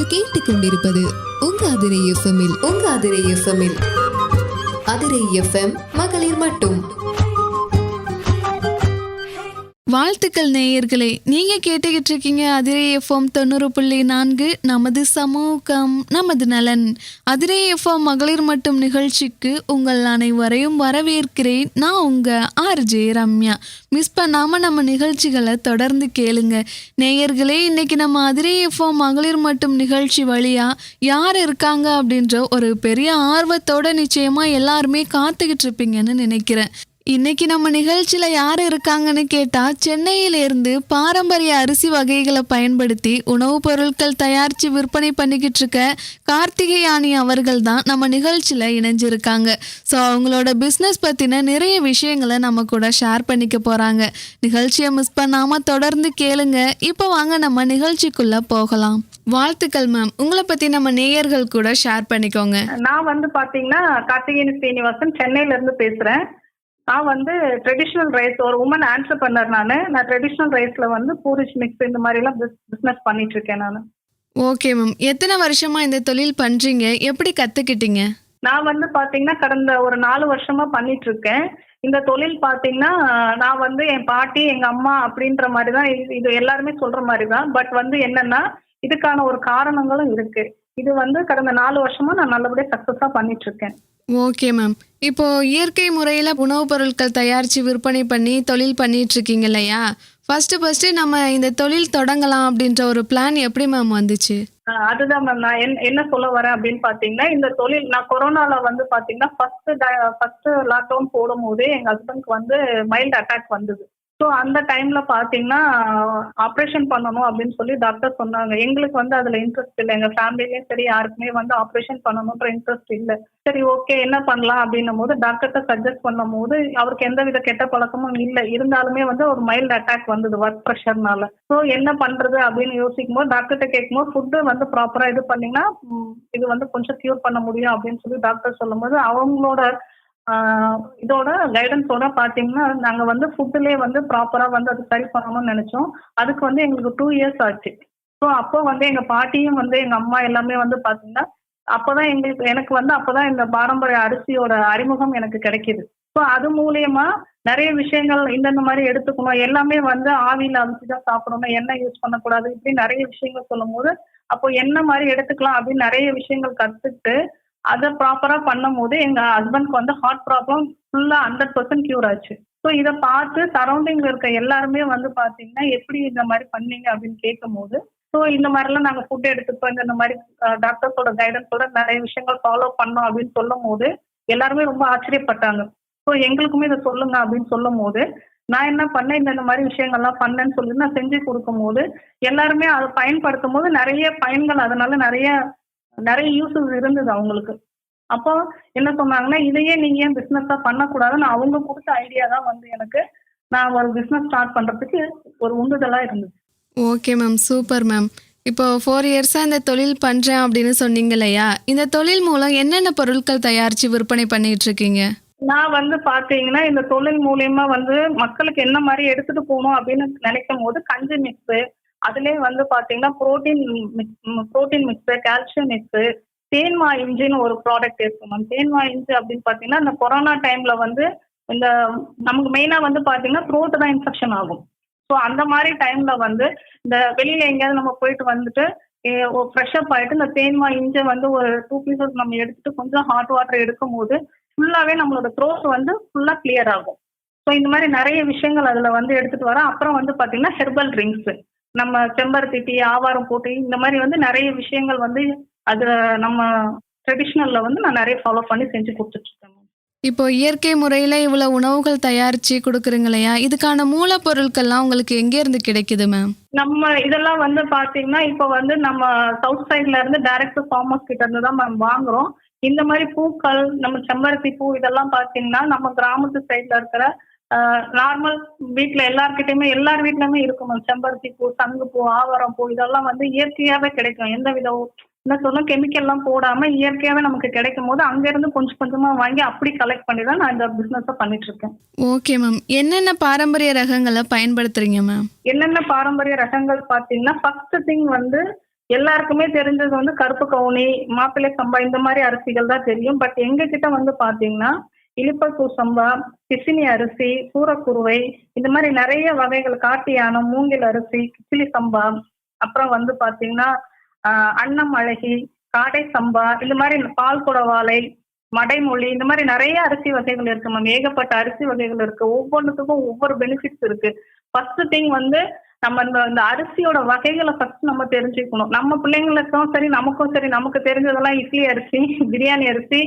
நீங்கள் கேட்டுக்கொண்டிருப்பது உங்க அதிரை எஃப்எம்மில் அதிரை எஃப்எம் மகளிர் மட்டும். வாழ்த்துக்கள் நேயர்களே, நீங்க கேட்டுக்கிட்டு இருக்கீங்க அதிரை எஃப்எம் 90.4 நமது சமூகம் நமது நலன். அதிரை எஃப்எம் மகளிர் மட்டும் நிகழ்ச்சிக்கு உங்கள் அனைவரையும் வரவேற்கிறேன். நான் உங்க ஆர்ஜே ரம்யா. மிஸ் பண்ணாம நம்ம நிகழ்ச்சிகளை தொடர்ந்து கேளுங்க நேயர்களே. இன்னைக்கு நம்ம அதிரை எஃப்எம் மகளிர் மட்டும் நிகழ்ச்சி வழியா யார் இருக்காங்க அப்படின்ற ஒரு பெரிய ஆர்வத்தோட நிச்சயமா எல்லாருமே காத்துக்கிட்டு இருப்பீங்கன்னு நினைக்கிறேன். இன்னைக்கு நம்ம நிகழ்ச்சியில யார் இருக்காங்கன்னு கேட்டா, சென்னையிலிருந்து பாரம்பரிய அரிசி வகைகளை பயன்படுத்தி உணவுப் பொருட்கள் தயாரித்து விற்பனை பண்ணிக்கிட்டு இருக்க கார்த்திகேயானி அவர்கள் தான் நம்ம நிகழ்ச்சியில இணைஞ்சிருக்காங்க. ஸோ அவங்களோட பிஸ்னஸ் பத்தின நிறைய விஷயங்களை நம்ம கூட ஷேர் பண்ணிக்க போறாங்க. நிகழ்ச்சியை மிஸ் பண்ணாம தொடர்ந்து கேளுங்க. இப்போ வாங்க நம்ம நிகழ்ச்சிக்குள்ள போகலாம். வாழ்த்துக்கள் மேம். உங்களை பத்தி நம்ம நேயர்கள் கூட ஷேர் பண்ணிக்கோங்க. நான் வந்து பாத்தீங்கன்னா கார்த்திகேயனி ஸ்ரீனிவாசன், சென்னையில இருந்து பேசுறேன். நான் வந்து ட்ரெடிஷ்னல் ரைஸ், ஒரு உமன் ஆண்டர்பிரனர். நான் ட்ரெடிஷ்னல் ரைஸ்ல வந்து பூரிச் மிக்ஸ் இந்த மாதிரி எல்லாம் பிசினஸ் பண்ணிட்டு இருக்கேன் நான். Okay ma'am. எத்தனை வருஷமா இந்த தொழில் பண்றீங்க? எப்படி கத்துக்கிட்டீங்க? நான் வந்து பாத்தீங்கன்னா கடந்த ஒரு 4 வருஷமா பண்ணிட்டு இருக்கேன். இந்த தொழில் பாத்தீங்கன்னா நான் வந்து என் பாட்டி எங்க அம்மா அப்படின்ற மாதிரி தான் இது எல்லாருமே சொல்ற மாதிரி தான். பட் வந்து என்னன்னா இதுக்கான ஒரு காரணங்களும் இருக்கு. இது வந்து கடந்த 4 வருஷமா நான் நல்லபடியா சக்சஸா பண்ணிட்டு இருக்கேன். Okay ma'am. இப்போ இயற்கை முறையில் உணவுப் பொருட்கள் தயாரித்து விற்பனை பண்ணி தொழில் பண்ணிட்டு இருக்கீங்க இல்லையா? ஃபர்ஸ்ட் நம்ம இந்த தொழில் தொடங்கலாம் அப்படின்ற ஒரு பிளான் எப்படி மேம் வந்துச்சு? அதுதான் மேம், நான் என்ன சொல்ல வரேன் அப்படின்னு பாத்தீங்கன்னா, இந்த தொழில் நான் கொரோனால வந்து பாத்தீங்கன்னா ஃபர்ஸ்ட் லாக்டவுன் போடும் போதே எங்க ஹஸ்பண்ட்க்கு வந்து மைல்டு அட்டாக் வந்தது. ஸோ அந்த டைம்ல பாத்தீங்கன்னா ஆப்ரேஷன் பண்ணணும் அப்படின்னு சொல்லி டாக்டர் சொன்னாங்க. எங்களுக்கு வந்து அதுல இன்ட்ரெஸ்ட் இல்லை, எங்க ஃபேமிலிலயும் சரி யாருக்குமே வந்து ஆப்ரேஷன் பண்ணணுன்ற இன்ட்ரெஸ்ட் இல்லை. சரி ஓகே என்ன பண்ணலாம் அப்படின்னும் போது டாக்டர்கிட்ட சஜஸ்ட் பண்ணும் போது அவருக்கு எந்த வித கெட்ட பழக்கமும் இல்லை, இருந்தாலுமே வந்து ஒரு மைல்டு அட்டாக் வந்தது ஒர்க் ப்ரெஷர்னால. ஸோ என்ன பண்றது அப்படின்னு யோசிக்கும் போது டாக்டர்கிட்ட கேட்கும்போது ஃபுட்டு வந்து ப்ராப்பரா இது பண்ணீங்கன்னா இது வந்து கொஞ்சம் கியூர் பண்ண முடியும் அப்படின்னு சொல்லி டாக்டர் சொல்லும் போது அவங்களோட இதோட கைடன்ஸோட பாத்தீங்கன்னா நாங்க வந்து ஃபுட்டுலேயே வந்து ப்ராப்பரா வந்து அது சரி பண்ணணும்னு நினைச்சோம். அதுக்கு வந்து எங்களுக்கு 2 இயர்ஸ் ஆச்சு. ஸோ அப்போ வந்து எங்க பாட்டியும் வந்து எங்க அம்மா எல்லாமே வந்து பாத்தீங்கன்னா அப்பதான் எனக்கு வந்து அப்பதான் இந்த பாரம்பரிய அரிசியோட அறிமுகம் எனக்கு கிடைக்குது. ஸோ அது மூலியமா நிறைய விஷயங்கள் இந்த மாதிரி எடுத்துக்கணும், எல்லாமே வந்து ஆவியில அவிச்சுதான் சாப்பிடணும், எண்ணெய் யூஸ் பண்ணக்கூடாது, இப்படி நிறைய விஷயங்கள் சொல்லும் போது அப்போ என்ன மாதிரி எடுத்துக்கலாம் அப்படின்னு நிறைய விஷயங்கள் கத்துக்கிட்டு அதை ப்ராப்பரா பண்ணும் போது எங்க ஹஸ்பண்ட்க்கு வந்து ஹார்ட் ப்ராப்ளம் ஃபுல்லா 100% கியூர் ஆச்சு. ஸோ இதை பார்த்து சரௌண்டிங்ல இருக்க எல்லாருமே வந்து பாத்தீங்கன்னா எப்படி இந்த மாதிரி பண்ணீங்க அப்படின்னு கேட்கும் போது, ஸோ இந்த மாதிரிலாம் நாங்கள் ஃபுட் எடுத்துப்போம், இந்த மாதிரி டாக்டர்ஸோட கைடன்ஸோட நிறைய விஷயங்கள் ஃபாலோ பண்ணோம் அப்படின்னு சொல்லும் போது எல்லாருமே ரொம்ப ஆச்சரியப்பட்டாங்க. ஸோ எங்களுக்குமே இதை சொல்லுங்க அப்படின்னு சொல்லும் போது நான் என்ன பண்ணேன், இந்த மாதிரி விஷயங்கள்லாம் பண்ணேன்னு சொல்லி நான் செஞ்சு கொடுக்கும் போது எல்லாருமே அதை பயன்படுத்தும் போது நிறைய பயன்கள், அதனால நிறைய யூசஸ் இருந்தது அவங்களுக்கு. அப்போ என்ன சொன்னாங்கன்னா இதையே நீங்க ஏன் பிசினஸா பண்ணக்கூடாதுன்னு அவங்க கொடுத்த ஐடியா தான் வந்து எனக்கு நான் ஒரு பிசினஸ் ஸ்டார்ட் பண்றதுக்கு ஒரு உந்துதலா இருந்தது. Okay ma'am, super ma'am. இப்போ 4 இயர்ஸாக இந்த தொழில் பண்ணுறேன் அப்படின்னு சொன்னீங்க இல்லையா? இந்த தொழில் மூலம் என்னென்ன பொருட்கள் தயாரித்து விற்பனை பண்ணிட்டு இருக்கீங்க? நான் வந்து பாத்தீங்கன்னா இந்த தொழில் மூலியமா வந்து மக்களுக்கு என்ன மாதிரி எடுத்துட்டு போகணும் அப்படின்னு நினைக்கும் போது கஞ்சி மிக்ஸு, அதுலேயே வந்து பாத்தீங்கன்னா புரோட்டீன் மிக்ஸு, கால்சியம் மிக்ஸு, தேன்மா இஞ்சின்னு ஒரு ப்ராடக்ட் இருக்கு மேம். தேன்மா இஞ்சி அப்படின்னு பாத்தீங்கன்னா இந்த கொரோனா டைம்ல வந்து இந்த நமக்கு மெயினா வந்து பாத்தீங்கன்னா த்ரோட் தான் இன்ஃபெக்ஷன் ஆகும். ஸோ அந்த மாதிரி டைம்ல வந்து இந்த வெளியில எங்கேயாவது நம்ம போயிட்டு வந்துட்டு ஃப்ரெஷ்அப் ஆயிட்டு இந்த தேன்மா இஞ்சை வந்து ஒரு 2 பீசஸ் நம்ம எடுத்துட்டு கொஞ்சம் ஹாட் வாட்டர் எடுக்கும் போது ஃபுல்லாவே நம்மளோட த்ரோட் வந்து ஃபுல்லா கிளியர் ஆகும். ஸோ இந்த மாதிரி நிறைய விஷயங்கள் அதுல வந்து எடுத்துட்டு வரேன். அப்புறம் வந்து பாத்தீங்கன்னா ஹெர்பல் ட்ரிங்க்ஸ், நம்ம செம்பருத்தி டீ, ஆவாரம் போட்டு இந்த மாதிரி வந்து நிறைய விஷயங்கள் வந்து அது நம்ம ட்ரெடிஷ்னல்ல வந்து நான் நிறைய ஃபாலோ பண்ணி செஞ்சு கொடுத்துட்டு இருக்கேன். இப்போ இயற்கை முறையில் இவ்வளோ உணவுகள் தயாரித்து கொடுக்குறீங்க இல்லையா? இதுக்கான மூலப்பொருட்கள்லாம் உங்களுக்கு எங்கேருந்து கிடைக்குது மேம்? நம்ம இதெல்லாம் வந்து பாத்தீங்கன்னா இப்போ வந்து நம்ம சவுத் சைட்ல இருந்து டைரக்ட் ஃபார்மர்ஸ் கிட்ட இருந்து தான் மேம் வாங்குறோம். இந்த மாதிரி பூக்கள், நம்ம செம்பருத்தி பூ இதெல்லாம் பாத்தீங்கன்னா நம்ம கிராமத்து சைட்ல இருக்கிற நார்மல் வீட்டுல எல்லார் வீட்லயுமே இருக்கும் மேம். செம்பருத்தி பூ, சங்கு பூ, ஆவாரம் பூ இதெல்லாம் வந்து இயற்கையாவே கிடைக்கும். எந்த வித என்ன சொல்ல கெமிக்கல்லாம் போடாம இயற்கையாவே நமக்கு கிடைக்கும் போது அங்க இருந்து கொஞ்சம் கொஞ்சமா வாங்கி அப்படி கலெக்ட் பண்ணி தான் நான் இந்த பிசினஸ் பண்ணிட்டு இருக்கேன். Okay ma'am. என்னென்ன பாரம்பரிய ரகங்களை பயன்படுத்துறீங்க மேம்? என்னென்ன பாரம்பரிய ரகங்கள் பாத்தீங்கன்னா ஃபர்ஸ்ட் திங் வந்து எல்லாருக்குமே தெரிஞ்சது வந்து கருப்பு கவுனி, மாப்பிள்ளை சம்பா இந்த மாதிரி அரிசிகள் தான் தெரியும். பட் எங்க கிட்ட வந்து பாத்தீங்கன்னா இலுப்பைப்பூ சம்பா, பிசினி அரிசி, சூரக்குருவை இந்த மாதிரி நிறைய வகைகள், காட்டு யானம், மூங்கில் அரிசி, கிச்சிலி சம்பா, அப்புறம் வந்து பாத்தீங்கன்னா அன்னம் அழகி, காடை சம்பா, இந்த மாதிரி பால் குடவாலை, மடைமொழி, இந்த மாதிரி நிறைய அரிசி வகைகள் இருக்கு மேம். ஏகப்பட்ட அரிசி வகைகள் இருக்கு. ஒவ்வொன்றுத்துக்கும் ஒவ்வொரு பெனிஃபிட்ஸ் இருக்கு. ஃபர்ஸ்ட் திங் வந்து நம்ம இந்த அரிசியோட வகைகளை ஃபர்ஸ்ட் நம்ம தெரிஞ்சுக்கணும். நம்ம பிள்ளைங்களுக்கும் சரி நமக்கும் சரி, நமக்கு தெரிஞ்சதெல்லாம் இட்லி அரிசி, பிரியாணி அரிசி,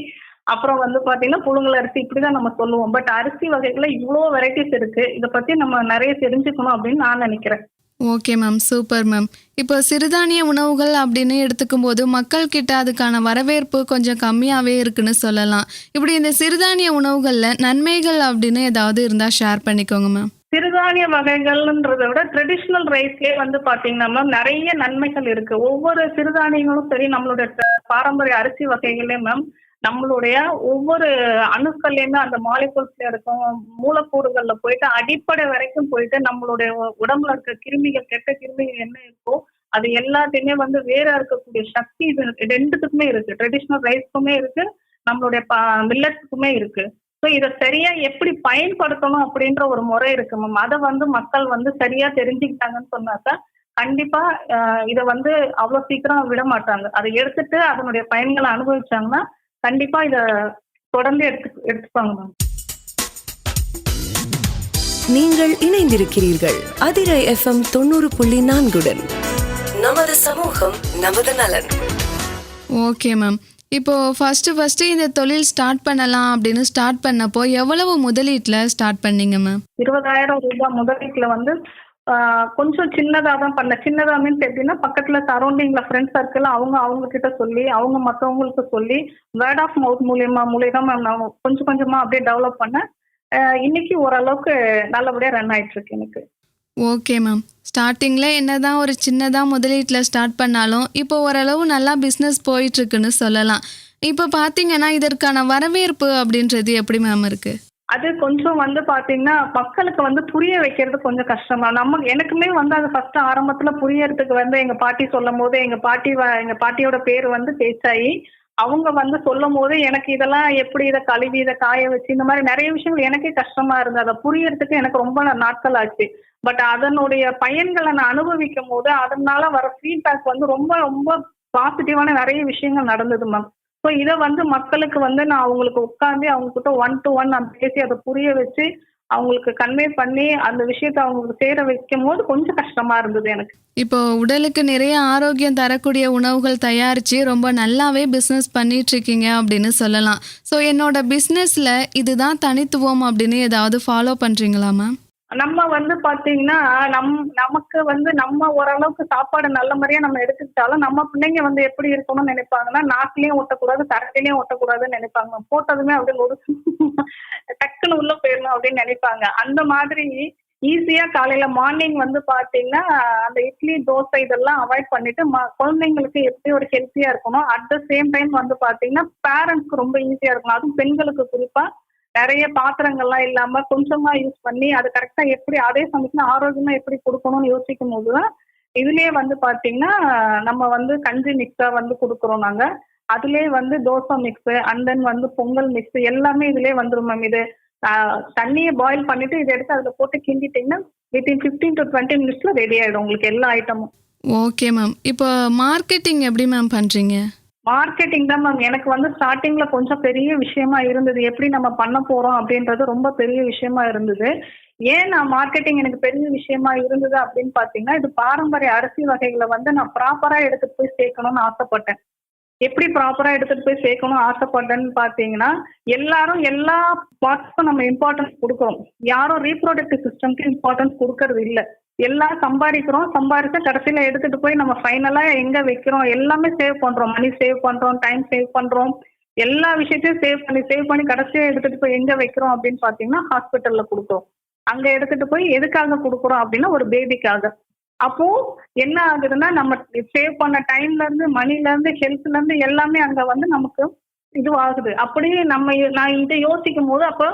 அப்புறம் வந்து பாத்தீங்கன்னா புழுங்கல் அரிசி, இப்படிதான் நம்ம சொல்லுவோம். பட் அரிசி வகைகளை இவ்வளோ வெரைட்டிஸ் இருக்கு. இதை பத்தி நம்ம நிறைய தெரிஞ்சுக்கணும் அப்படின்னு நான் நினைக்கிறேன். Okay ma'am, super ma'am. இப்போ சிறுதானிய உணவுகள் அப்படின்னு எடுத்துக்கும் போது மக்கள் கிட்ட அதுக்கான வரவேற்பு கொஞ்சம் கம்மியாகவே இருக்குன்னு சொல்லலாம். இப்படி இந்த சிறுதானிய உணவுகளில் நன்மைகள் அப்படின்னு ஏதாவது இருந்தால் ஷேர் பண்ணிக்கோங்க மேம். சிறுதானிய வகைகள்ன்றதை விட ட்ரெடிஷ்னல் ரைஸ்லயே வந்து பாத்தீங்கன்னா மேம் நிறைய நன்மைகள் இருக்கு. ஒவ்வொரு சிறுதானியங்களும் சரி, நம்மளுடைய பாரம்பரிய அரிசி வகைகளே மேம் நம்மளுடைய ஒவ்வொரு அணுக்கள்லயுமே அந்த மாலிகூல்ஸ்ல இருக்கும் மூலக்கூறுகள்ல போயிட்டு அடிப்படை வரைக்கும் போயிட்டு நம்மளுடைய உடம்புல இருக்க கிருமிகள், கெட்ட கிருமிகள் என்ன இருக்கோ அது எல்லாத்தையுமே வந்து வேற இருக்கக்கூடிய சக்தி இது ரெண்டுத்துக்குமே இருக்கு. ட்ரெடிஷ்னல் ரைஸ்க்குமே இருக்கு, நம்மளுடைய மில்லட்ஸுக்குமே இருக்கு. ஸோ இதை சரியா எப்படி பயன்படுத்தணும் அப்படின்ற ஒரு முறை இருக்கு மேம். அதை வந்து மக்கள் வந்து சரியா தெரிஞ்சுக்கிட்டாங்கன்னு சொன்னாக்கா கண்டிப்பா இதை வந்து அவ்வளவு சீக்கிரம் விட மாட்டாங்க. அதை எடுத்துட்டு அதனுடைய பயன்களை அனுபவிச்சாங்கன்னா கண்டிப்பா இத தொடர்ந்து எடுத்துப்பாங்க மேம். நீங்கள் இணைந்திருக்கிறீர்கள் அதிரை FM 90.4. நமது சமூகம் நமது நலன். Okay ma'am. இப்போ ஃபர்ஸ்ட் இந்த தொழில் ஸ்டார்ட் பண்ணலாம் அப்படின்னு ஸ்டார்ட் பண்ணப்போ எவ்வளவு முதலீட்டில் ஸ்டார்ட் பண்ணீங்க மேம்? 20,000 ரூபாய் முதலீட்டுல வந்து கொஞ்சம் சின்னதா தான் பண்ணேன். சின்னதா மீன்ஸ் எப்படின்னா பக்கத்துல சரௌண்டிங்ல ஃப்ரெண்ட் சர்க்கிள் அவங்க கிட்ட சொல்லி, அவங்க மற்றவங்களுக்கு சொல்லி, வேர்ட் ஆஃப் மவுத் மூலியமா நான் கொஞ்சம் கொஞ்சமா அப்படியே டெவலப் பண்ணேன். இன்னைக்கு ஓரளவுக்கு நல்லபடியா ரன் ஆயிட்டு இருக்கு எனக்கு. Okay ma'am. ஸ்டார்டிங்கில் என்னதான் ஒரு சின்னதாக முதலீட்டில் ஸ்டார்ட் பண்ணாலும் இப்போ ஓரளவு நல்லா பிஸ்னஸ் போயிட்டுருக்குன்னு சொல்லலாம். இப்போ பார்த்தீங்கன்னா இதற்கான வரவேற்பு அப்படின்றது எப்படி மேம் இருக்குது? அது கொஞ்சம் வந்து பாத்தீங்கன்னா மக்களுக்கு வந்து புரிய வைக்கிறது கொஞ்சம் கஷ்டமா. எனக்குமே வந்து அது ஃபர்ஸ்ட் ஆரம்பத்துல புரியறதுக்கு வந்து எங்க பாட்டி சொல்லும் போது, எங்க பாட்டியோட பேர் வந்து பேச்சாயி, அவங்க வந்து சொல்லும் போது எனக்கு இதெல்லாம் எப்படி இதை கழுவி இதை காய வச்சு இந்த மாதிரி நிறைய விஷயங்கள் எனக்கே கஷ்டமா இருந்தது. அதை புரியறதுக்கு எனக்கு ரொம்ப நாட்கள் ஆச்சு. பட் அதனுடைய பயன்களை நான் அனுபவிக்கும் போது அதனால வர ஃபீட்பேக் வந்து ரொம்ப ரொம்ப பாசிட்டிவான நிறைய விஷயங்கள் நடந்தது மேம். ஸோ இதை வந்து மக்களுக்கு வந்து நான் அவங்களுக்கு உட்காந்து அவங்ககிட்ட 1-to-1 நான் பேசி அதை புரிய வச்சு அவங்களுக்கு கன்வே பண்ணி அந்த விஷயத்த அவங்களுக்கு சேர வைக்கும் போது கொஞ்சம் கஷ்டமா இருந்தது எனக்கு. இப்போ உடலுக்கு நிறைய ஆரோக்கியம் தரக்கூடிய உணவுகள் தயாரித்து ரொம்ப நல்லாவே பிஸ்னஸ் பண்ணிட்டு இருக்கீங்க அப்படின்னு சொல்லலாம். ஸோ என்னோட பிஸ்னஸில் இதுதான் தனித்துவம் அப்படின்னு ஏதாவது ஃபாலோ பண்ணுறீங்களா மேம்? நம்ம வந்து பாத்தீங்கன்னா நமக்கு வந்து நம்ம ஓரளவுக்கு சாப்பாடு நல்ல முறையா நம்ம எடுத்துக்கிட்டாலும் நம்ம பிள்ளைங்க வந்து எப்படி இருக்கணும்னு நினைப்பாங்கன்னா நாக்குலயும் ஒட்டக்கூடாது, கரண்டிலையும் ஒட்டக்கூடாதுன்னு நினைப்பாங்க. போட்டதுமே அப்படின்னு ஒரு டக்குன்னு உள்ள போயிடணும் அப்படின்னு நினைப்பாங்க. அந்த மாதிரி ஈஸியா காலையில மார்னிங் வந்து பாத்தீங்கன்னா அந்த இட்லி தோசை இதெல்லாம் அவாய்ட் பண்ணிட்டு குழந்தைங்களுக்கு எப்படி ஒரு ஹெல்த்தியா இருக்கணும், அட் த சேம் டைம் வந்து பாத்தீங்கன்னா பேரண்ட்ஸ்க்கு ரொம்ப ஈஸியா இருக்கணும். அதுவும் பெண்களுக்கு குறிப்பா நிறைய பாத்திரங்கள்லாம் இல்லாம கொஞ்சமா யூஸ் பண்ணி அது கரெக்டா எப்படி அதே சமயத்துல ஆரோக்கியமா எப்படி கொடுக்கணும்னு யோசிக்கும் போதுதான் இதுலயே வந்து பாத்தீங்கன்னா நம்ம வந்து கஞ்சி மிக்ஸா வந்து கொடுக்குறோம் நாங்க. அதுலயே வந்து தோசை மிக்ஸ் அண்ட் தென் வந்து பொங்கல் மிக்ஸ் எல்லாமே இதுலயே வந்துடும் மேம். இது தண்ணியை பாயில் பண்ணிட்டு இதை எடுத்து அதுல போட்டு கிண்டிட்டீங்கன்னா வித்தின் 15 to 20 minutes ரெடி ஆயிடும் உங்களுக்கு எல்லா ஐட்டமும். Okay ma'am. இப்போ மார்க்கெட்டிங் எப்படி மேம் பண்றீங்க? மார்க்கெட்டிங் தான் மேம் எனக்கு வந்து ஸ்டார்டிங்ல கொஞ்சம் பெரிய விஷயமா இருந்தது. எப்படி நம்ம பண்ண போறோம் அப்படின்றது ரொம்ப பெரிய விஷயமா இருந்தது. ஏன் நான் மார்க்கெட்டிங் எனக்கு பெரிய விஷயமா இருந்தது அப்படின்னு பாத்தீங்கன்னா இது பாரம்பரிய அரிசி வகைகளை வந்து நான் ப்ராப்பரா எடுத்துட்டு போய் சேர்க்கணும்னு ஆசைப்பட்டேன். எப்படி ப்ராப்பரா எடுத்துட்டு போய் சேர்க்கணும் ஆசைப்பட்டேன்னு பாத்தீங்கன்னா எல்லாரும் எல்லா பார்ட்ஸ்க்கும் நம்ம இம்பார்ட்டன்ஸ் கொடுக்குறோம். யாரும் ரீப்ரொடக்டிவ் சிஸ்டம்க்கு இம்பார்ட்டன்ஸ் கொடுக்கறது இல்லை. எல்லாம் சம்பாரிச்சா கடைசியில எடுத்துட்டு போய் நம்ம ஃபைனலா எங்க வைக்கிறோம், எல்லாமே சேவ் பண்றோம், மணி சேவ் பண்றோம், டைம் சேவ் பண்றோம், எல்லா விஷயத்தையும் சேவ் பண்ணி கடைசியா எடுத்துட்டு போய் எங்க வைக்கிறோம் அப்படின்னு பாத்தீங்கன்னா ஹாஸ்பிட்டல்ல கொடுக்குறோம். அங்க எடுத்துட்டு போய் எதுக்காக கொடுக்குறோம் அப்படின்னா ஒரு பேபிக்காக. அப்போ என்ன ஆகுதுன்னா நம்ம சேவ் பண்ண டைம்ல இருந்து மணில இருந்து ஹெல்த்ல இருந்து எல்லாமே அங்க வந்து நமக்கு இதுவாகுது. அப்படியே நான் இதை யோசிக்கும் போது அப்போ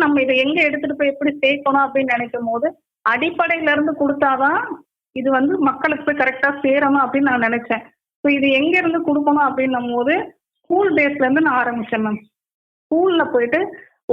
நம்ம இதை எங்க எடுத்துட்டு போய் எப்படி சேர்க்கணும் அப்படின்னு நினைக்கும் போது அடிப்படையில இருந்து கொடுத்தாதான் இது வந்து மக்களுக்கு போய் கரெக்டா சேரணும் அப்படின்னு நான் நினைச்சேன். ஸோ இது எங்க இருந்து கொடுக்கணும் அப்படின்னும் போது ஸ்கூல் பேஸ்ல இருந்து நான் ஆரம்பிச்சேன் மேம். ஸ்கூல்ல போயிட்டு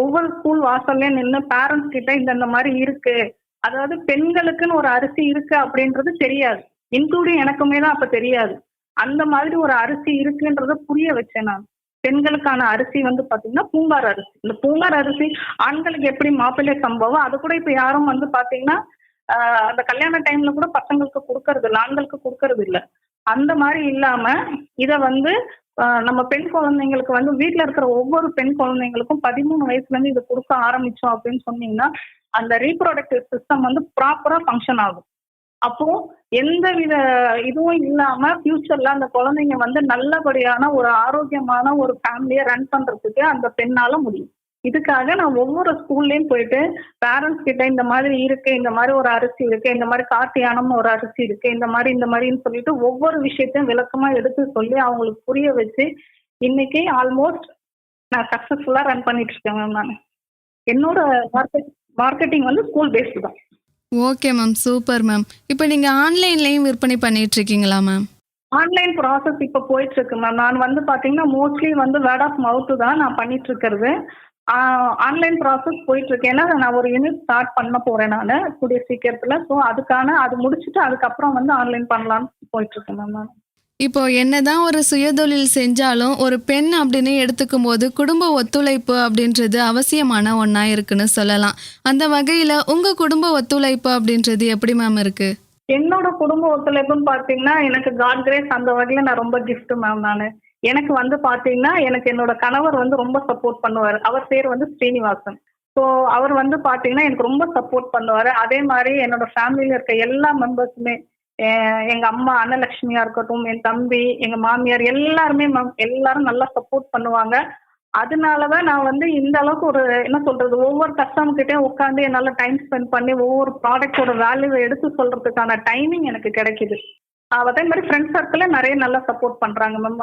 ஒவ்வொரு ஸ்கூல் வாசல்லையும் நின்று பேரண்ட்ஸ் கிட்ட இந்த மாதிரி இருக்கு, அதாவது பெண்களுக்குன்னு ஒரு அரிசி இருக்கு அப்படின்றது தெரியாது, இன்க்ளூடிங் எனக்குமே தான் அப்ப தெரியாது. அந்த மாதிரி ஒரு அரிசி இருக்குன்றத புரிய வச்சேன் நான். பெண்களுக்கான அரிசி வந்து பாத்தீங்கன்னா பூங்கார் அரிசி. இந்த பூங்கார் அரிசி ஆண்களுக்கு எப்படி மாப்பிள்ளை சம்பவம், அது கூட இப்ப யாரும் வந்து பாத்தீங்கன்னா அந்த கல்யாண டைம்ல கூட பசங்களுக்கு கொடுக்கறது இல்லை, ஆண்களுக்கு கொடுக்கறது இல்லை. அந்த மாதிரி இல்லாம இத வந்து நம்ம பெண் குழந்தைங்களுக்கு வந்து வீட்டுல இருக்கிற ஒவ்வொரு பெண் குழந்தைங்களுக்கும் 13 வயசுல இருந்து இதை கொடுக்க ஆரம்பிச்சோம் அப்படின்னு சொன்னீங்கன்னா அந்த ரீப்ரொடக்டிவ் சிஸ்டம் வந்து ப்ராப்பரா ஃபங்க்ஷன் ஆகும். அப்போ எந்த வித இதுவும் இல்லாம ஃபியூச்சர்ல அந்த குழந்தைங்க வந்து நல்லபடியான ஒரு ஆரோக்கியமான ஒரு ஃபேமிலியை ரன் பண்றதுக்கு அந்த பெண்ணால முடியும். இதுக்காக நான் ஒவ்வொரு ஸ்கூல்லயும் போயிட்டு பேரண்ட்ஸ் கிட்ட இந்த மாதிரி இருக்கு, இந்த மாதிரி ஒரு அரிசி இருக்கு, இந்த மாதிரி கார்த்தியானம்னு ஒரு அரிசி இருக்கு, இந்த மாதிரின்னு சொல்லிட்டு ஒவ்வொரு விஷயத்தையும் விளக்கமா எடுத்து சொல்லி அவங்களுக்கு புரிய வச்சு இன்னைக்கு ஆல்மோஸ்ட் நான் சக்சஸ்ஃபுல்லா ரன் பண்ணிட்டு இருக்கேன் மேம். நான் என்னோட மார்க்கெட்டிங் வந்து ஸ்கூல் பேஸ்டு தான். Okay ma'am, super ma'am. இப்போ நீங்கள் ஆன்லைன்லேயும் விற்பனை பண்ணிட்டு இருக்கீங்களா மேம்? ஆன்லைன் ப்ராசஸ் இப்போ போயிட்டு இருக்கு மேம். நான் வந்து பாத்தீங்கன்னா மோஸ்ட்லி வந்து வேர்ட் ஆஃப் மவுத் தான் நான் பண்ணிட்டு இருக்கிறது. ஆன்லைன் ப்ராசஸ் போயிட்டு இருக்கு. ஏன்னா நான் ஒரு யூனிட் ஸ்டார்ட் பண்ண போறேன் நான் கூடிய சீக்கிரத்துல. ஸோ அது முடிச்சுட்டு அதுக்கப்புறம் வந்து ஆன்லைன் பண்ணலாம்னு போயிட்டு இருக்கேன் மேம் நான். இப்போ என்னதான் ஒரு சுயதொழில் செஞ்சாலும் ஒரு பெண் அப்படின்னு எடுத்துக்கும் போது குடும்ப ஒத்துழைப்பு அப்படின்றது அவசியமான ஒன்றா இருக்குன்னு சொல்லலாம். அந்த வகையில் உங்கள் குடும்ப ஒத்துழைப்பு அப்படின்றது எப்படி மேம் இருக்கு? என்னோட குடும்ப ஒத்துழைப்புன்னு பார்த்தீங்கன்னா எனக்கு காட் கிரேஸ் அந்த வகையில் நான் ரொம்ப கிஃப்ட் மேம். நான் எனக்கு வந்து பார்த்தீங்கன்னா எனக்கு என்னோட கணவர் வந்து ரொம்ப சப்போர்ட் பண்ணுவார். அவர் பேர் வந்து ஸ்ரீனிவாசன். ஸோ அவர் வந்து பார்த்தீங்கன்னா எனக்கு ரொம்ப சப்போர்ட் பண்ணுவார். அதே மாதிரி என்னோட ஃபேமிலியில் இருக்க எல்லா மெம்பர்ஸுமே, எங்க அம்மா அன்னலட்சுமியா இருக்கட்டும், என் தம்பி, எங்க மாமியார் எல்லாருமே எல்லாரும் நல்லா சப்போர்ட் பண்ணுவாங்க. அதனாலதான் நான் வந்து இந்த அளவுக்கு ஒரு என்ன சொல்றது, ஒவ்வொரு கஸ்டமர் கிட்டே உட்காந்து என்னால டைம் ஸ்பெண்ட் பண்ணி ஒவ்வொரு ப்ராடக்டோட வேல்யூவை எடுத்து சொல்றதுக்கான டைமிங் எனக்கு கிடைக்குது. அதே மாதிரி ஃப்ரெண்ட்ஸ் சர்க்கிள் நிறைய நல்லா சப்போர்ட் பண்றாங்க மேம்.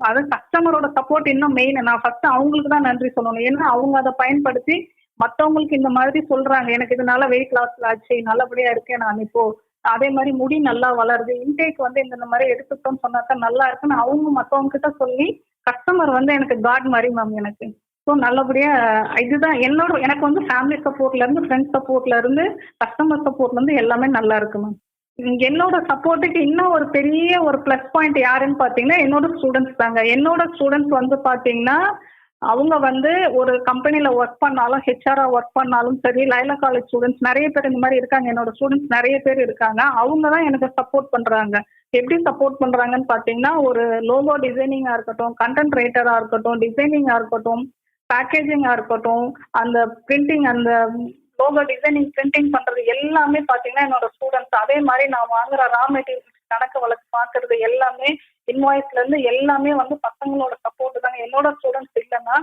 அது கஸ்டமரோட சப்போர்ட் இன்னும் மெயின். நான் ஃபர்ஸ்ட் அவங்களுக்கு தான் நன்றி சொல்லணும். ஏன்னா அவங்க அதை பயன்படுத்தி மற்றவங்களுக்கு இந்த மாதிரி சொல்றாங்க, எனக்கு இதனால வெயிட் லாஸ் ஆச்சு, நல்லபடியா இருக்கேன் நான் இப்போ, அதே மாதிரி முடி நல்லா வளருது, இன்டேக் வந்து இந்த மாதிரி எடுத்துட்டோம்னு சொன்னாக்கா நல்லா இருக்குன்னு அவங்க மற்றவங்க கிட்ட சொல்லி கஸ்டமர் வந்து எனக்கு காட் மாதிரி மேம் எனக்கு. ஸோ நல்லபடியா இதுதான் எனக்கு வந்து ஃபேமிலி சப்போர்ட்ல இருந்து, ஃப்ரெண்ட்ஸ் சப்போர்ட்ல இருந்து, கஸ்டமர் சப்போர்ட்ல இருந்து எல்லாமே நல்லா இருக்கு மேம். என்னோட சப்போர்ட்டுக்கு இன்னும் ஒரு பெரிய ஒரு பிளஸ் பாயிண்ட் யாருன்னு பாத்தீங்கன்னா என்னோட ஸ்டூடெண்ட்ஸ் தாங்க. என்னோட ஸ்டூடெண்ட்ஸ் வந்து பாத்தீங்கன்னா அவங்க வந்து ஒரு கம்பெனில ஒர்க் பண்ணாலும், ஹெச்ஆரா ஒர்க் பண்ணாலும் சரி, லைலா காலேஜ் ஸ்டூடெண்ட்ஸ் நிறைய பேர் இந்த மாதிரி இருக்காங்க. என்னோட ஸ்டூடெண்ட்ஸ் நிறைய பேர் இருக்காங்க. அவங்க தான் எனக்கு சப்போர்ட் பண்றாங்க. எப்படி சப்போர்ட் பண்றாங்கன்னு பாத்தீங்கன்னா ஒரு லோகோ டிசைனிங்கா இருக்கட்டும், கண்டென்ட் ரைட்டரா இருக்கட்டும், டிசைனிங்கா இருக்கட்டும், பேக்கேஜிங்கா இருக்கட்டும், அந்த பிரிண்டிங், அந்த லோகோ டிசைனிங் பிரிண்டிங் பண்றது எல்லாமே பாத்தீங்கன்னா என்னோட ஸ்டூடெண்ட்ஸ். அதே மாதிரி நான் வாங்குற ரா மெட்டீரியல்ஸ் கணக்கு வழக்கு பாக்குறது எல்லாமே, இன்வாய்ஸ்ல இருந்து எல்லாமே வந்து பசங்களோட சப்போர்ட் தாங்க. என்னோட ஸ்டூடெண்ட்ஸ் இல்லைன்னா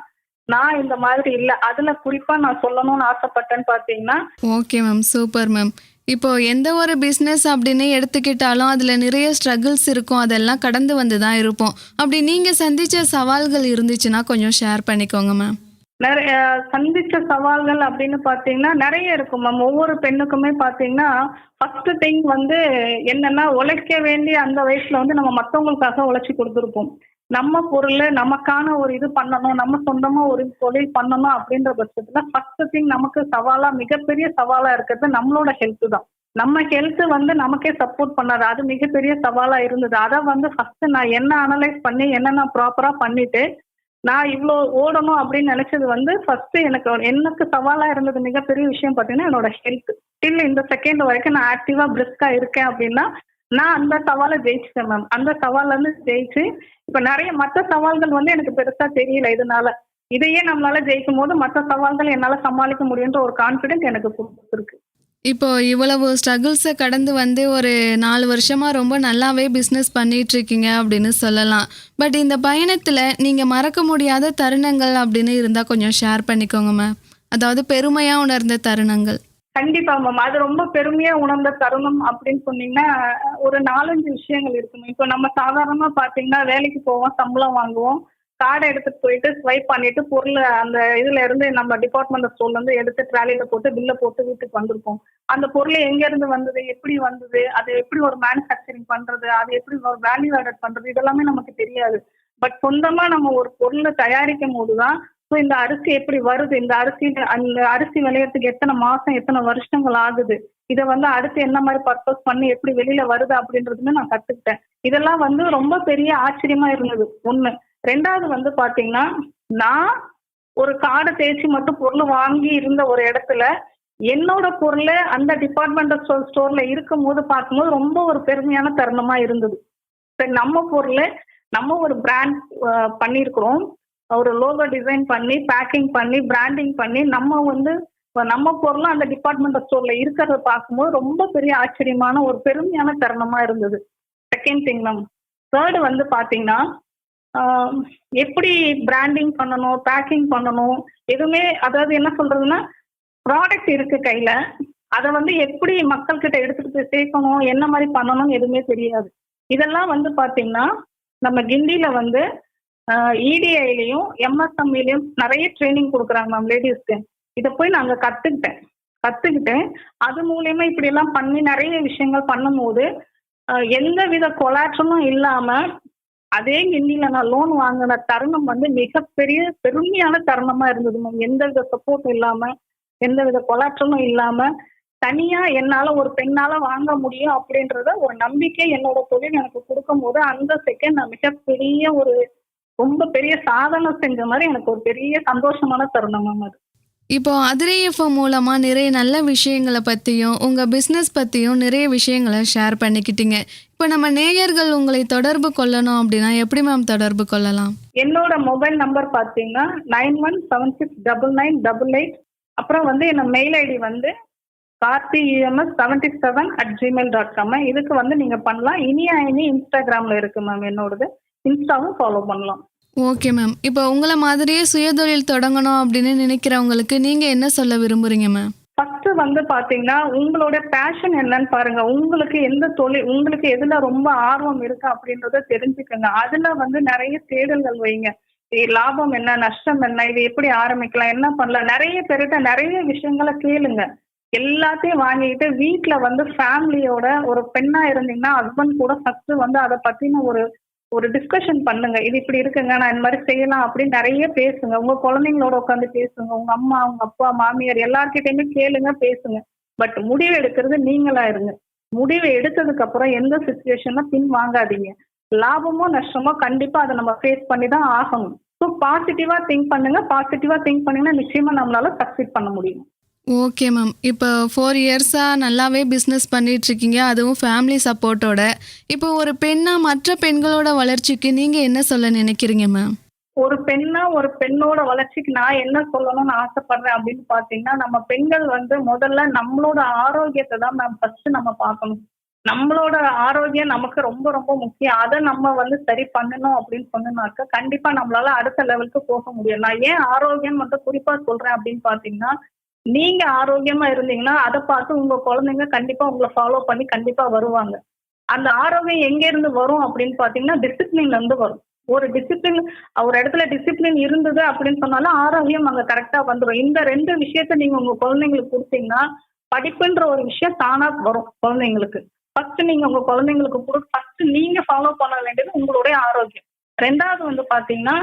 நான் இந்த மாதிரி இல்லை. அதுல குறிப்பா நான் சொல்லணும்னு ஆசைப்பட்டேன்னு பாத்தீங்கன்னா. Okay ma'am, super ma'am. இப்போ எந்த ஒரு பிஸ்னஸ் அப்படின்னு எடுத்துக்கிட்டாலும் அதில் நிறைய ஸ்ட்ரகிள்ஸ் இருக்கும், அதெல்லாம் கடந்து வந்து தான் இருப்போம். அப்படி நீங்கள் சந்தித்த சவால்கள் இருந்துச்சுன்னா கொஞ்சம் ஷேர் பண்ணிக்கோங்க மேம். நிறைய சந்திச்ச சவால்கள் அப்படின்னு பாத்தீங்கன்னா நிறைய இருக்கும் மேம். ஒவ்வொரு பெண்ணுக்குமே பாத்தீங்கன்னா ஃபர்ஸ்ட் திங் வந்து என்னன்னா, உழைக்க வேண்டிய அந்த வயசுல வந்து நம்ம மற்றவங்களுக்காக உழைச்சி கொடுத்துருப்போம். நம்ம பொருள் நமக்கான ஒரு இது பண்ணணும், நம்ம சொந்தமா ஒரு தொழில் பண்ணணும் அப்படின்ற பட்சத்துல ஃபர்ஸ்ட் திங் நமக்கு சவாலா, மிகப்பெரிய சவாலா இருக்கிறது நம்மளோட ஹெல்த் தான். நம்ம ஹெல்த் வந்து நமக்கே சப்போர்ட் பண்ணாது, அது மிகப்பெரிய சவாலா இருந்தது. அதை வந்து ஃபர்ஸ்ட் நான் என்ன அனலைஸ் பண்ணி என்ன நான் ப்ராப்பரா பண்ணிட்டு நான் இவ்வளோ ஓடணும் அப்படின்னு நினைச்சது வந்து ஃபர்ஸ்ட் எனக்கு சவாலா இருந்தது மிகப்பெரிய விஷயம் பார்த்தீங்கன்னா என்னோட ஹெல்த். டில் இந்த செகண்ட் வரைக்கும் நான் ஆக்டிவா பிரிஸ்கா இருக்கேன் அப்படின்னா நான் அந்த சவாலை ஜெயிச்சிட்டேன் மேம். அந்த சவால்ல இருந்து ஜெயிச்சு இப்ப நிறைய மற்ற சவால்கள் வந்து எனக்கு பெருசா தெரியல. இதனால இதையே நம்மளால ஜெயிக்கும் போது மற்ற சவால்கள் என்னால சமாளிக்க முடியுன்ற ஒரு கான்ஃபிடென்ட் எனக்கு கொடுத்துருக்கு. இப்போ இவ்வளவு ஸ்ட்ரகிள்ஸை கடந்து வந்து ஒரு 4 வருஷமாக ரொம்ப நல்லாவே பிஸ்னஸ் பண்ணிகிட்ருக்கீங்க அப்படின்னு சொல்லலாம். பட் இந்த பயணத்தில் நீங்கள் மறக்க முடியாத தருணங்கள் அப்படின்னு இருந்தால் கொஞ்சம் ஷேர் பண்ணிக்கோங்க மேம். அதாவது பெருமையாக உணர்ந்த தருணங்கள். கண்டிப்பா மேம். அது ரொம்ப பெருமையா உணர்ந்த தருணம் அப்படின்னு சொன்னீங்கன்னா ஒரு 4-5 விஷயங்கள் இருக்குமே. இப்போ நம்ம சாதாரணமா பாத்தீங்கன்னா வேலைக்கு போவோம், சம்பளம் வாங்குவோம், கார்டை எடுத்துட்டு போயிட்டு ஸ்வைப் பண்ணிட்டு பொருள் அந்த இதுல இருந்து நம்ம டிபார்ட்மெண்ட் ஸ்டோர்ல இருந்து எடுத்து ட்ராலியில போட்டு பில்ல போட்டு வீட்டுக்கு வந்திருக்கோம். அந்த பொருள் எங்க இருந்து வந்தது, எப்படி வந்தது, அது எப்படி ஒரு மேனுஃபேக்சரிங் பண்றது, அது எப்படி ஒரு வேல்யூ ஆடட் பண்றது, இதெல்லாமே நமக்கு தெரியாது. பட் சொந்தமா நம்ம ஒரு பொருளை தயாரிக்கும் போதுதான் இந்த அரிசி எப்படி வருது, இந்த அரிசி விளையறதுக்கு எத்தனை மாசம் எத்தனை வருஷங்கள் ஆகுது, இதை அடுத்து என்ன மாதிரி பர்பஸ் பண்ணி எப்படி வெளியில வருது அப்படின்றதுமே நான் கத்துக்கிட்டேன். இதெல்லாம் ரொம்ப பெரிய ஆச்சரியமா இருந்தது ஒண்ணு. ரெண்டாவது பாத்தீங்கன்னா, நான் ஒரு காடை தேய்ச்சி மட்டும் பொருள் வாங்கி இருந்த ஒரு இடத்துல என்னோட பொருள் அந்த டிபார்ட்மெண்டல் ஸ்டோர்ல இருக்கும் போது பார்க்கும்போது ரொம்ப ஒரு பெருமையான தருணமா இருந்தது. நம்ம பொருள் நம்ம ஒரு பிராண்ட் பண்ணியிருக்கிறோம், ஒரு லோகோ டிசைன் பண்ணி பேக்கிங் பண்ணி பிராண்டிங் பண்ணி நம்ம பொருளும் அந்த டிபார்ட்மெண்டல் ஸ்டோர்ல இருக்கிறத பார்க்கும்போது ரொம்ப பெரிய ஆச்சரியமான ஒரு பெருமையான தருணமா இருந்தது. Second thing ma'am. தேர்டு பாத்தீங்கன்னா, எப்படி பிராண்டிங் பண்ணணும், பேக்கிங் பண்ணணும், எதுவுமே அதாவது என்ன சொல்றதுன்னா, ப்ராடக்ட் இருக்கு கையில, அதை எப்படி மக்கள் கிட்ட எடுத்துட்டு போய் சேர்க்கணும், என்ன மாதிரி பண்ணணும் எதுவுமே தெரியாது. இதெல்லாம் பாத்தீங்கன்னா நம்ம கிண்டியில இடிஐலையும் எம்எஸ்எம்இலையும் நிறைய ட்ரைனிங் கொடுக்குறாங்க மேம் லேடிஸ்க்கு. இதை போய் நாங்கள் கற்றுக்கிட்டு அது மூலயமா இப்படி எல்லாம் பண்ணி நிறைய விஷயங்கள் பண்ணும்போது எந்த வித கொலாட்ரமும் இல்லாம அதே கிண்டியில நான் லோன் வாங்கின தருணம் மிகப்பெரிய பெருமையான தருணமா இருந்தது மேம். எந்த வித சப்போர்ட்டும் இல்லாம எந்த வித கொலாட்ரமும் இல்லாம தனியா என்னால ஒரு பெண்ணால வாங்க முடியும் அப்படின்றத ஒரு நம்பிக்கை என்னோட தொழில் எனக்கு கொடுக்கும் போது அந்த செகண்ட் நான் மிகப்பெரிய ஒரு ரொம்ப பெரிய சாதனை செஞ்ச மாதிரி எனக்கு ஒரு பெரிய சந்தோஷமான தருணம் மேம் அது. இப்போ அதிரை எஃப்எம் மூலமா நிறைய நல்ல விஷயங்களை பத்தியும் உங்க பிசினஸ் பத்தியும் நிறைய விஷயங்களை ஷேர் பண்ணிக்கிட்டீங்க. இப்போ நம்ம நேயர்கள் உங்களை தொடர்பு கொள்ளணும் அப்படின்னா எப்படி மேம் தொடர்பு கொள்ளலாம்? என்னோட மொபைல் நம்பர் பாத்தீங்கன்னா 91769988. அப்புறம் என்ன மெயில் ஐடி karthi.ems77@gmail.com. இதுக்கு நீங்க பண்ணலாம். இனியா இன்ஸ்டாகிராம்ல இருக்கு மேம் என்னோடது, இன்ஸ்டாவும் ஃபாலோ பண்ணலாம். Okay ma'am. இப்போ உங்களை மாதிரியே சுயதொழில் தொடங்கணும் அப்படின்னு நினைக்கிறவங்களுக்கு நீங்க என்ன சொல்ல விரும்புறீங்க மேம்? ஃபர்ஸ்ட் பாத்தீங்கன்னா உங்களோட பேஷன் என்னன்னு பாருங்க. உங்களுக்கு எந்த தொழில், உங்களுக்கு எதுல ரொம்ப ஆர்வம் இருக்கு அப்படின்றத தெரிஞ்சுக்கங்க. அதுல நிறைய தேடல்கள் வைங்க. லாபம் என்ன, நஷ்டம் என்ன, இது எப்படி ஆரம்பிக்கலாம், என்ன பண்ணலாம், நிறைய பேர்கிட்ட நிறைய விஷயங்களை கேளுங்க. எல்லாத்தையும் வாங்கிட்டு வீட்டுல ஃபேமிலியோட ஒரு பெண்ணா இருந்தீங்கன்னா ஹஸ்பண்ட் கூட ஃபர்ஸ்ட் அதை பத்தின ஒரு டிஸ்கஷன் பண்ணுங்க. இது இப்படி இருக்குங்க, நான் இந்த மாதிரி செய்யலாம் அப்படின்னு நிறைய பேசுங்க. உங்க குழந்தைங்களோட உட்காந்து பேசுங்க. உங்க அம்மா, உங்க அப்பா, மாமியார் எல்லார்கிட்டயுமே கேளுங்க, பேசுங்க. பட் முடிவு எடுக்கிறது நீங்களா இருங்க. முடிவு எடுத்ததுக்கு அப்புறம் எந்த சிச்சுவேஷன்ல பின் வாங்காதீங்க. லாபமோ நஷ்டமோ கண்டிப்பா அதை நம்ம ஃபேஸ் பண்ணி தான் ஆகணும். ஸோ பாசிட்டிவா திங்க் பண்ணுங்க. பாசிட்டிவா திங்க் பண்ணீங்கன்னா நிச்சயமா நம்மளால சக்சீட் பண்ண முடியும். Okay ma'am. இப்போ 4 இயர்ஸாக நல்லாவே பிஸ்னஸ் பண்ணிகிட்ருக்கீங்க, அதுவும் ஃபேமிலி சப்போர்ட்டோட. இப்போ ஒரு பெண்ணாக மற்ற பெண்களோட வளர்ச்சிக்கு நீங்கள் என்ன சொல்ல நினைக்கிறீங்க மேம்? ஒரு பெண்ணோட வளர்ச்சிக்கு நான் என்ன சொல்லணும்னு ஆசைப்படுறேன் அப்படின்னு பார்த்தீங்கன்னா, நம்ம பெண்கள் முதல்ல நம்மளோட ஆரோக்கியத்தை தான் மேம் ஃபர்ஸ்ட் நம்ம பார்க்கணும். நம்மளோட ஆரோக்கியம் நமக்கு ரொம்ப ரொம்ப முக்கியம். அதை நம்ம சரி பண்ணணும் அப்படின்னு சொன்னாக்க கண்டிப்பா நம்மளால அடுத்த லெவலுக்கு போக முடியும். நான் ஏன் ஆரோக்கியம் மட்டும் குறிப்பா சொல்றேன் அப்படின்னு பார்த்தீங்கன்னா, நீங்க ஆரோக்கியமா இருந்தீங்கன்னா அதை பார்த்து உங்க குழந்தைங்க கண்டிப்பா உங்களை ஃபாலோ பண்ணி கண்டிப்பா வருவாங்க. அந்த ஆரோக்கியம் எங்க இருந்து வரும் அப்படின்னு பாத்தீங்கன்னா டிசிப்ளின்ல இருந்து வரும். ஒரு இடத்துல டிசிப்ளின் இருந்தது அப்படின்னு சொன்னாலும் ஆரோக்கியம் அங்க கரெக்டா வந்துடும். இந்த 2 விஷயத்த நீங்க உங்க குழந்தைங்களுக்கு கொடுத்தீங்கன்னா படிப்புன்ற ஒரு விஷயம் தானா வரும் குழந்தைங்களுக்கு. ஃபர்ஸ்ட் நீங்க உங்க குழந்தைங்களுக்கு ஃபர்ஸ்ட் நீங்க ஃபாலோ பண்ண வேண்டியது உங்களுடைய ஆரோக்கியம். ரெண்டாவது பாத்தீங்கன்னா,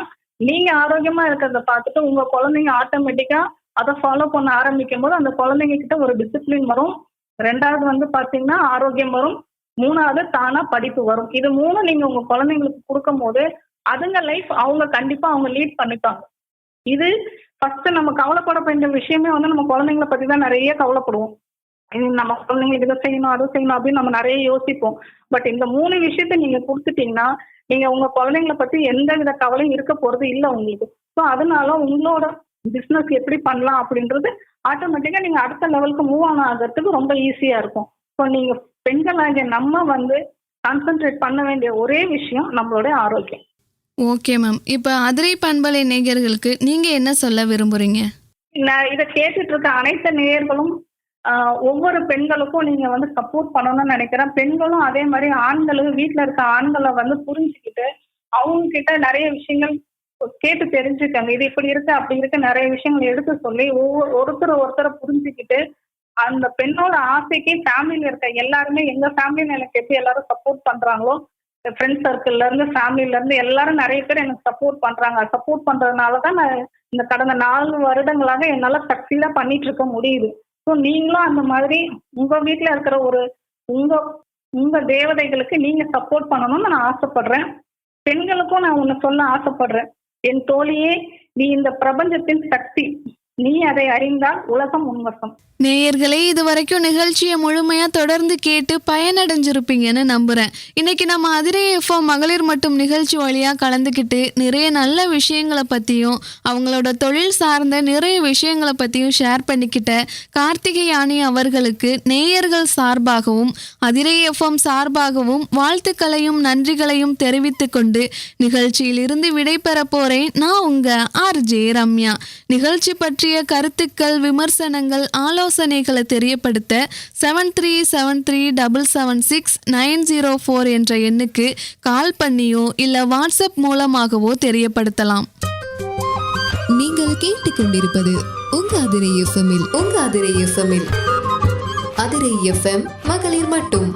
நீங்க ஆரோக்கியமா இருக்கிறத பார்த்துட்டு உங்க குழந்தைங்க ஆட்டோமேட்டிக்கா அதை ஃபாலோ பண்ண ஆரம்பிக்கும் போது அந்த குழந்தைங்க கிட்ட ஒரு டிசிப்ளின் வரும். ரெண்டாவது பாத்தீங்கன்னா ஆரோக்கியம் வரும். மூணாவது தானா படிப்பு வரும். இது 3 நீங்க உங்க குழந்தைங்களுக்கு கொடுக்கும் போது அதுங்க லைஃப் கண்டிப்பா அவங்க லீட் பண்ணிப்பாங்க. இது ஃபர்ஸ்ட் நம்ம கவலைப்பட வேண்டிய விஷயமே நம்ம குழந்தைங்களை பத்தி தான் நிறைய கவலைப்படுவோம். நம்ம குழந்தைங்களுக்கு இதை செய்யணும் அதை செய்யணும் அப்படின்னு நம்ம நிறைய யோசிப்போம். பட் இந்த 3 விஷயத்த நீங்க கொடுத்துட்டீங்கன்னா நீங்க உங்க குழந்தைங்களை பத்தி எந்த வித கவலையும் இருக்க போறது இல்லை உங்களுக்கு. ஸோ அதனால உங்களோட பிசினஸ் எப்படி பண்ணலாம் அப்படின்றது ஆட்டோமேட்டிக்கா நீங்க அடுத்த லெவலுக்கு மூவ் ஆகிறதுக்கு ரொம்ப ஈஸியா இருக்கும். ஸோ நீங்க பெண்களாகிய நம்ம கான்சென்ட்ரேட் பண்ண வேண்டிய ஒரே விஷயம் நம்மளோட ஆரோக்கியம். Okay ma'am. இப்போ அதிரை பண்பலை நேயர்களுக்கு நீங்க என்ன சொல்ல விரும்புறீங்க? நான் இதை கேட்டுட்டு இருக்க அனைத்து நேயர்களும் ஒவ்வொரு பெண்களுக்கும் நீங்க சப்போர்ட் பண்ணணும்னு நினைக்கிறேன். பெண்களும் அதே மாதிரி ஆண்களும் வீட்டுல இருக்க ஆண்களை புரிஞ்சுக்கிட்டு அவங்க கிட்ட நிறைய விஷயங்கள் கேட்டு தெரிஞ்சுக்கங்க, இது இப்படி இருக்கு அப்படி இருக்கு நிறைய விஷயங்கள் எடுத்து சொல்லி ஒருத்தரை புரிஞ்சுக்கிட்டு அந்த பெண்ணோட ஆசைக்கு ஃபேமிலியில இருக்க எல்லாருமே, எங்க ஃபேமிலியில எனக்கு எப்படி எல்லாரும் சப்போர்ட் பண்றாங்களோ, ஃப்ரெண்ட்ஸ் சர்க்கிள்ல இருந்து ஃபேமிலில இருந்து எல்லாரும் நிறைய பேர் எனக்கு சப்போர்ட் பண்றாங்க. சப்போர்ட் பண்றதுனாலதான் நான் இந்த கடந்த 4 வருடங்களாக என்னால சக்சீடா பண்ணிட்டு இருக்க முடியுது. ஸோ நீங்களும் அந்த மாதிரி உங்க வீட்டுல இருக்கிற உங்க தேவதைகளுக்கு நீங்க சப்போர்ட் பண்ணணும்னு நான் ஆசைப்படுறேன். பெண்களுக்கும் நான் ஒண்ணு சொல்ல ஆசைப்படுறேன். என் தோழியே, நீ இந்த பிரபஞ்சத்தின் சக்தி, நீ அதை அறிந்தால் உலகம் உன்வசம். நேயர்களே, இது வரைக்கும் நிகழ்ச்சியை முழுமையா தொடர்ந்து கேட்டு பயனடைஞ்சிருப்பீங்கன்னு நம்புறேன். இன்னைக்கு நம்ம அதிரே எஃப்எம் மகளிர் மட்டும் நிகழ்ச்சி வழியா கலந்துக்கிட்டு நிறைய நல்ல விஷயங்களை பத்தியும் அவங்களோட தொழில் சார்ந்த நிறைய விஷயங்களை பத்தியும் ஷேர் பண்ணிக்கிட்ட கார்த்திகை யானி அவர்களுக்கு நேயர்கள் சார்பாகவும் அதிரே எஃப்எம் சார்பாகவும் வாழ்த்துக்களையும் நன்றிகளையும் தெரிவித்து கொண்டு நிகழ்ச்சியில் இருந்து விடைபெற போறேன். நான் உங்க RJ ரம்யா. நிகழ்ச்சி பற்றிய கருத்துக்கள், விமர்சனங்கள், ஆலோசனைகளை தெரியப்படுத்த 7373776904 என்ற எண்ணுக்கு கால் பண்ணியோ இல்ல வாட்ஸ்அப் மூலமாகவோ தெரியப்படுத்தலாம். நீங்கள் கேட்டுக்கொண்டிருப்பது உங்க அதிரை எஃப்எம்மில் அதிரை எஃப்எம் மகளிர் மட்டும்.